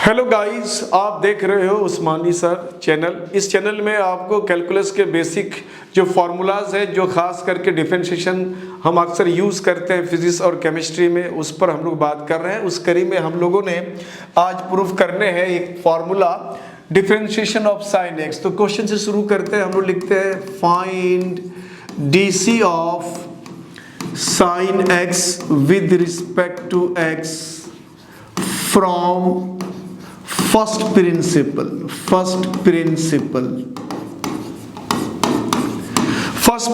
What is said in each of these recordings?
Hello guys, आप देख रहे हो उस्मानी सर चैनल। इस चैनल में आपको कैलकुलस के बेसिक जो फार्मूलाज है, जो खास करके डिफरेंशिएशन हम अक्सर यूज़ करते हैं फिजिक्स और केमिस्ट्री में, उस पर हम लोग बात कर रहे हैं। उस कड़ी में हम लोगों ने आज प्रूफ करने हैं एक formula differentiation of sine x. तो क्वेश्चन से शुरू करते हैं। हम लोग लिखते हैं find DC of sine x with respect to x from first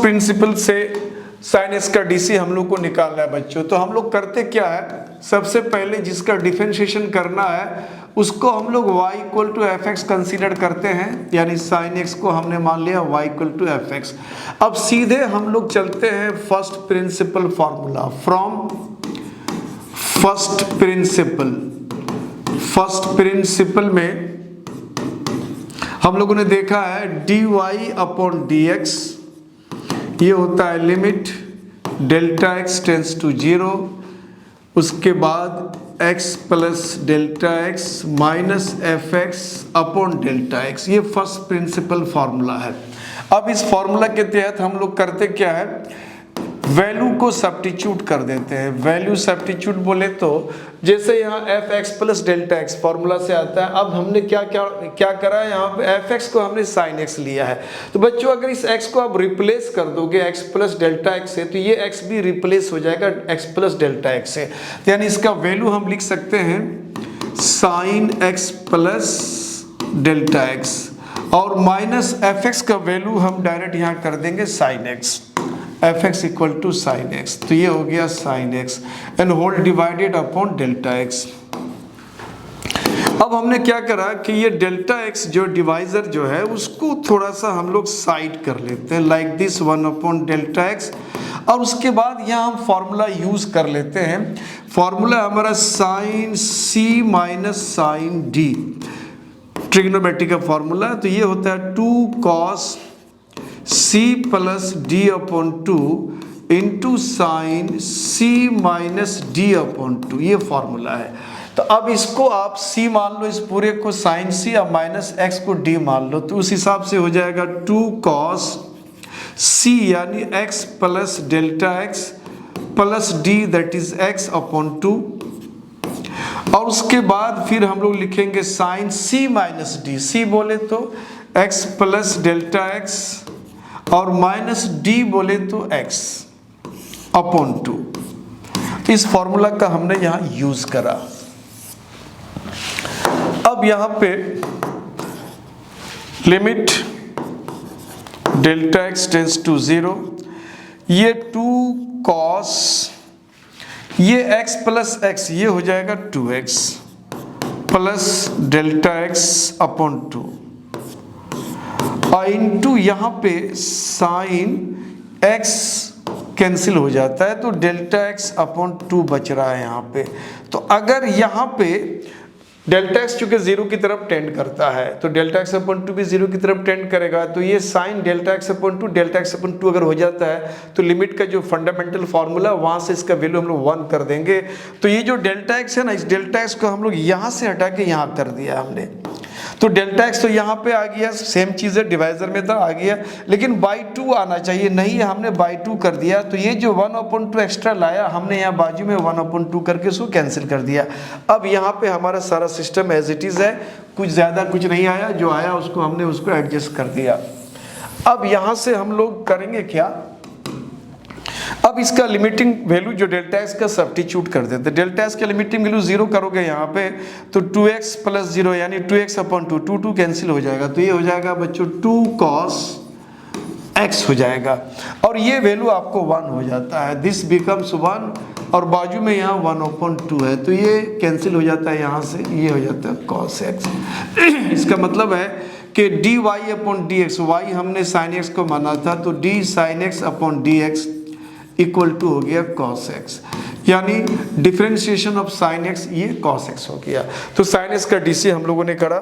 principle से साइन एक्स का डीसी हम लोग को निकालना है बच्चों। तो हम लोग करते क्या है, सबसे पहले जिसका डिफरेंशिएशन करना है उसको हम लोग y equal to f x consider करते हैं, यानी साइन एक्स को हमने मान लिया y equal to f x. अब सीधे हम लोग चलते हैं first principle formula. From first principle में हम लोगों ने देखा है dy अपॉन dx, ये होता है limit delta x tends to 0, उसके बाद x plus delta x minus f x upon delta x। ये फर्स्ट प्रिंसिपल फार्मूला है। अब इस फार्मूला के तहत हम लोग करते क्या है, वैल्यू को सब्स्टिट्यूट कर देते हैं। वैल्यू सब्स्टिट्यूट बोले तो जैसे यहाँ F x plus delta x formula से आता है। अब हमने क्या करा है, यहाँ पे एफ एक्स को हमने साइन एक्स लिया है। तो बच्चों अगर इस एक्स को आप रिप्लेस कर दोगे एक्स प्लस डेल्टा एक्स से, तो ये एक्स भी रिप्लेस हो जाएगा एक्स प्लस डेल्टा एक्स से। तो यानी इसका वैल्यू हम लिख सकते हैं sine x plus delta x, और माइनस एफ एक्स का वैल्यू हम डायरेक्ट यहाँ कर देंगे sine x, f x equal to sine x. तो ये हो गया sine x and whole divided upon delta x. अब हमने क्या करा कि ये डेल्टा एक्स जो डिवाइजर जो है उसको थोड़ा सा हम लोग साइड कर लेते हैं, like this 1 upon delta x. और उसके बाद यहाँ हम फॉर्मूला यूज कर लेते हैं। फॉर्मूला हमारा sign c minus sign D, trigonometry का फॉर्मूला। तो ये होता है 2 cos c plus D upon 2 into sine c minus d upon 2, ये फॉर्मूला है। तो अब इसको आप c मान लो, इस पूरे को साइन c, अब माइनस x को d मान लो, तो उस हिसाब से हो जाएगा 2 cos c यानी x plus delta x plus d that is x upon 2। और उसके बाद फिर हम लोग लिखेंगे sine c minus d, c बोले तो x प्लस डेल्टा x और माइनस d बोले तो x अपॉन 2। इस फॉर्मूला का हमने यहां यूज करा। अब यहां पे limit delta x tends to 0, ये 2 cos, ये x प्लस x, ये हो जाएगा 2x plus delta x upon 2 into यहाँ पे साइन x कैंसिल हो जाता है, तो डेल्टा x अपॉन 2 बच रहा है यहाँ पे। तो अगर यहाँ पे डेल्टा x चूंकि 0 की तरफ टेंड करता है, तो डेल्टा x अपॉन 2 भी 0 की तरफ टेंड करेगा। तो ये sine delta x upon 2 delta x upon 2 अगर हो जाता है, तो लिमिट का जो फंडामेंटल फार्मूला वहाँ से इसका वैल्यू हम लोग 1 कर देंगे। तो ये जो डेल्टा x है ना, इस डेल्टा x को हम लोग यहाँ से हटा के यहाँ कर दिया हमने। तो डेल्टा x तो यहाँ पे आ गया, सेम चीज़ है, डिवाइजर में था आ गया, लेकिन बाई 2 आना चाहिए, नहीं है, हमने बाई 2 कर दिया। तो ये जो 1 अपॉन 2 एक्स्ट्रा लाया हमने यहाँ बाजू में 1 अपॉन 2 करके उसको कैंसिल कर दिया। अब यहाँ पे हमारा सारा सिस्टम एज इट इज़ है, कुछ ज़्यादा कुछ नहीं आया, जो आया उसको हमने उसको एडजस्ट कर दिया। अब यहाँ से हम लोग करेंगे क्या, अब इसका लिमिटिंग वैल्यू जो डेल्टा एक्स का सब्स्टिट्यूट कर देते। डेल्टा एक्स का लिमिटिंग वैल्यू 0 करोगे यहाँ पे, तो 2x प्लस 0 यानी 2x अपॉन 2, 2 कैंसिल हो जाएगा। तो ये हो जाएगा बच्चों 2 cos x हो जाएगा, और ये वैल्यू आपको 1 हो जाता है, दिस बिकम्स 1, और बाजू में यहाँ 1 अपॉन 2 है, तो ये कैंसिल हो जाता है यहाँ से, ये हो जाता है cos x। इसका मतलब है कि dy अपॉन dx, y हमने sin x को माना था, तो d sin x upon dx equal to हो गया cos x, यानी डिफरेंशिएशन ऑफ साइन x ये cos x हो गया। तो साइन x का डीसी हम लोगों ने करा।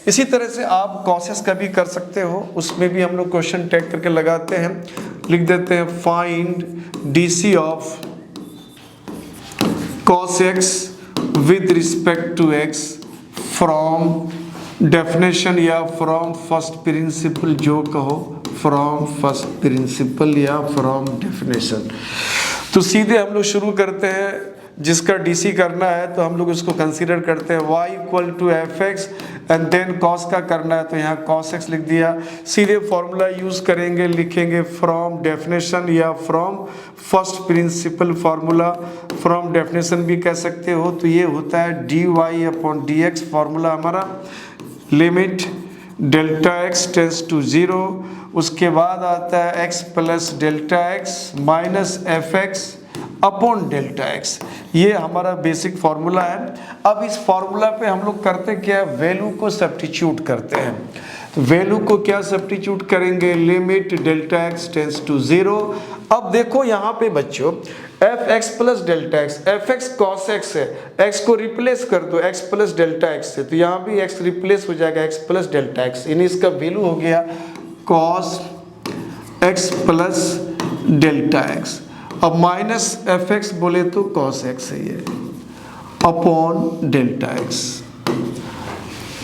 इसी तरह से आप cos x का भी कर सकते हो, उसमें भी हम लोग क्वेश्चन टैग करके लगाते हैं, लिख देते हैं find DC of cos x with respect to x from definition या फ्रॉम फर्स्ट प्रिंसिपल, जो कहो, फ्रॉम फर्स्ट प्रिंसिपल या फ्रॉम डेफिनेशन। तो सीधे हम लोग शुरू करते हैं, जिसका डीसी करना है तो हम लोग उसको कंसीडर करते हैं y equal to f x and then cos का करना है तो यहाँ कॉस एक्स लिख दिया। सीधे फॉर्मूला यूज करेंगे, लिखेंगे फ्रॉम डेफिनेशन या from first principle formula, from definition भी कह सकते हो। तो ये होता है dy upon d x, formula हमारा limit delta x tends to 0, उसके बाद आता है x plus delta x minus f x upon delta x. ये हमारा बेसिक फार्मूला है। अब इस फार्मूला पे हम लोग करते क्या है, वैल्यू को सब्स्टिट्यूट करते हैं। तो वैल्यू को क्या सब्स्टिट्यूट करेंगे, limit delta x tends to 0। अब देखो यहाँ पे बच्चों f x plus delta x, f x cos x है, एक्स को रिप्लेस कर दो एक्स प्लस डेल्टा एक्स से, तो यहाँ भी एक्स रिप्लेस हो जाएगा एक्स प्लस डेल्टा एक्स, यानी इसका वैल्यू हो गया cos x plus delta x. अब माइनस एफ एक्स बोले तो कॉस एक्स है ये, upon delta x,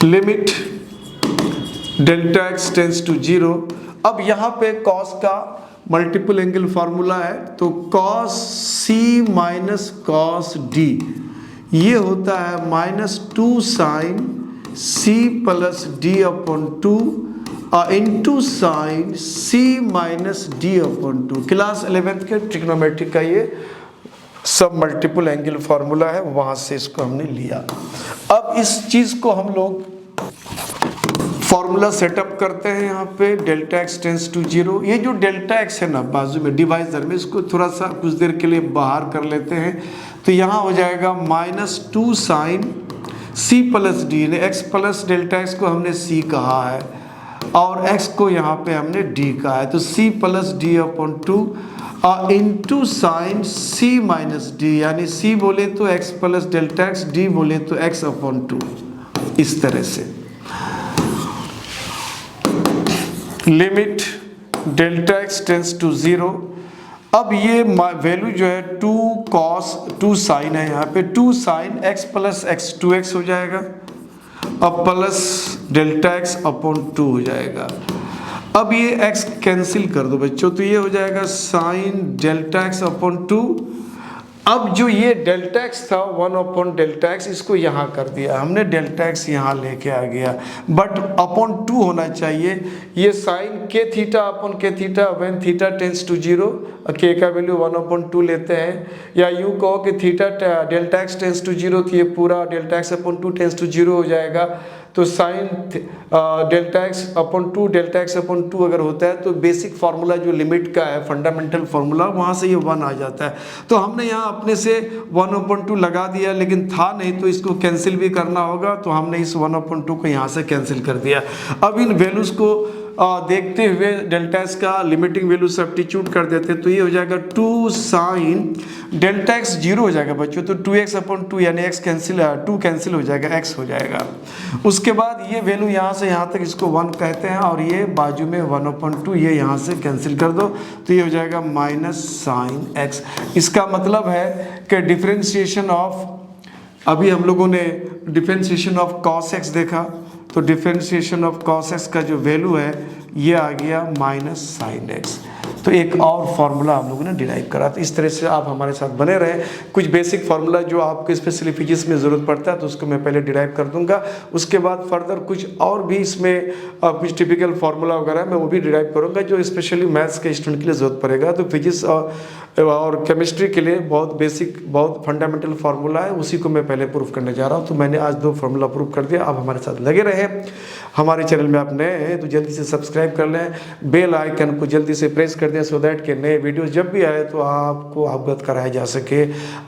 limit delta x tends to 0। अब यहाँ पे कॉस का मल्टीपल एंगल फार्मूला है, तो cos c minus cos d, ये होता है माइनस 2 साइन सी plus D upon 2 into sine c minus d upon 2। Class 11th के ट्रिग्नोमेट्री का ये सब मल्टीपल एंगल फार्मूला है, वहां से इसको हमने लिया। अब इस चीज को हम लोग फॉर्मूला सेटअप करते हैं यहाँ पे, डेल्टा एक्स टेंस टू 0। ये जो डेल्टा एक्स है ना बाजू में डिवाइजर में, इसको थोड़ा सा कुछ देर के लिए बाहर कर लेते हैं, तो यहाँ हो जाएगा माइनस 2 साइन सी plus D, x plus delta x को हमने सी कहा है और x को यहाँ पे हमने d कहा है, तो c plus D upon 2 into sine c minus D, यानी c बोले तो x plus delta x, d बोले तो x अपॉन 2, इस तरह से। Limit delta x tends to 0। अब ये वैल्यू जो है 2 कॉस 2 साइन है, यहाँ पे 2 sign x plus x 2x हो जाएगा, अब प्लस डेल्टा एक्स अपॉन 2 हो जाएगा। अब ये x कैंसिल कर दो बच्चों, तो ये हो जाएगा साइन डेल्टा एक्स अपॉन 2। अब जो ये डेल्टा एक्स था 1 अपॉन डेल्टा एक्स, इसको यहाँ कर दिया हमने, डेल्टा एक्स यहाँ लेके आ गया, बट अपॉन 2 होना चाहिए। ये sine K theta upon K theta when theta tends to 0, K का वैल्यू 1 अपॉन 2 लेते हैं, या यूँ कहो कि theta delta x tends to 0, तो ये पूरा delta x upon 2 tends to 0 हो जाएगा। तो sine delta x upon 2 delta x upon 2 अगर होता है तो बेसिक फार्मूला जो लिमिट का है, फंडामेंटल फार्मूला, वहाँ से ये 1 आ जाता है। तो हमने यहाँ अपने से 1 अपॉन 2 लगा दिया, लेकिन था नहीं तो इसको कैंसिल भी करना होगा, तो हमने इस 1 अपॉन 2 को यहाँ से कैंसिल कर दिया। अब इन वैल्यूज़ को देखते हुए डेल्टा एक्स का लिमिटिंग वैल्यू सब्स्टिट्यूट कर देते हैं, तो ये हो जाएगा 2 साइन डेल्टा एक्स 0 हो जाएगा बच्चों, तो 2x अपॉन 2 यानी x कैंसिल, 2 कैंसिल हो जाएगा, x हो जाएगा। उसके बाद ये वैल्यू यहाँ से यहाँ तक इसको 1 कहते हैं, और ये बाजू में 1 अपॉन 2, ये यहाँ से कैंसिल कर दो, तो ये हो जाएगा माइनस साइन x। इसका मतलब है कि डिफ्रेंशिएशन ऑफ, अभी हम लोगों ने डिफ्रेंशिएशन ऑफ कॉस एक्स देखा, तो डिफ्रेंशिएशन ऑफ कॉस एक्स का जो वैल्यू है ये आ गया माइनस साइन एक्स। तो एक और फार्मूला हम लोगों ने डिराइव करा। तो इस तरह से आप हमारे साथ बने रहें। कुछ बेसिक फार्मूला जो आपको स्पेशली फिजिक्स में ज़रूरत पड़ता है तो उसको मैं पहले डिराइव कर दूंगा, उसके बाद फर्दर कुछ और भी इसमें कुछ टिपिकल फार्मूला वगैरह मैं वो भी डिराइव करूँगा जो स्पेशली मैथ्स के स्टूडेंट के लिए ज़रूरत पड़ेगा। तो फिजिक्स और केमिस्ट्री के लिए बहुत बेसिक, बहुत फंडामेंटल फार्मूला है, उसी को मैं पहले प्रूफ करने जा रहा हूँ। तो मैंने आज 2 फार्मूला प्रूफ कर दिया। आप हमारे साथ लगे रहें। हमारे चैनल में आप नए हैं तो जल्दी से सब्सक्राइब कर लें, बेल आइकन को जल्दी से प्रेस कर दें, सो दैट के नए वीडियोस जब भी आए तो आपको अवगत कराया जा सके।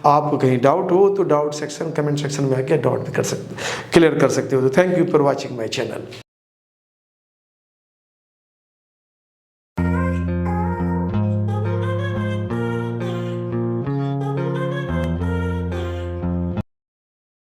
आपको कहीं डाउट हो तो डाउट सेक्शन, कमेंट सेक्शन में आके डाउट भी कर सकते, क्लियर कर सकते हो। तो thank you for watching my channel.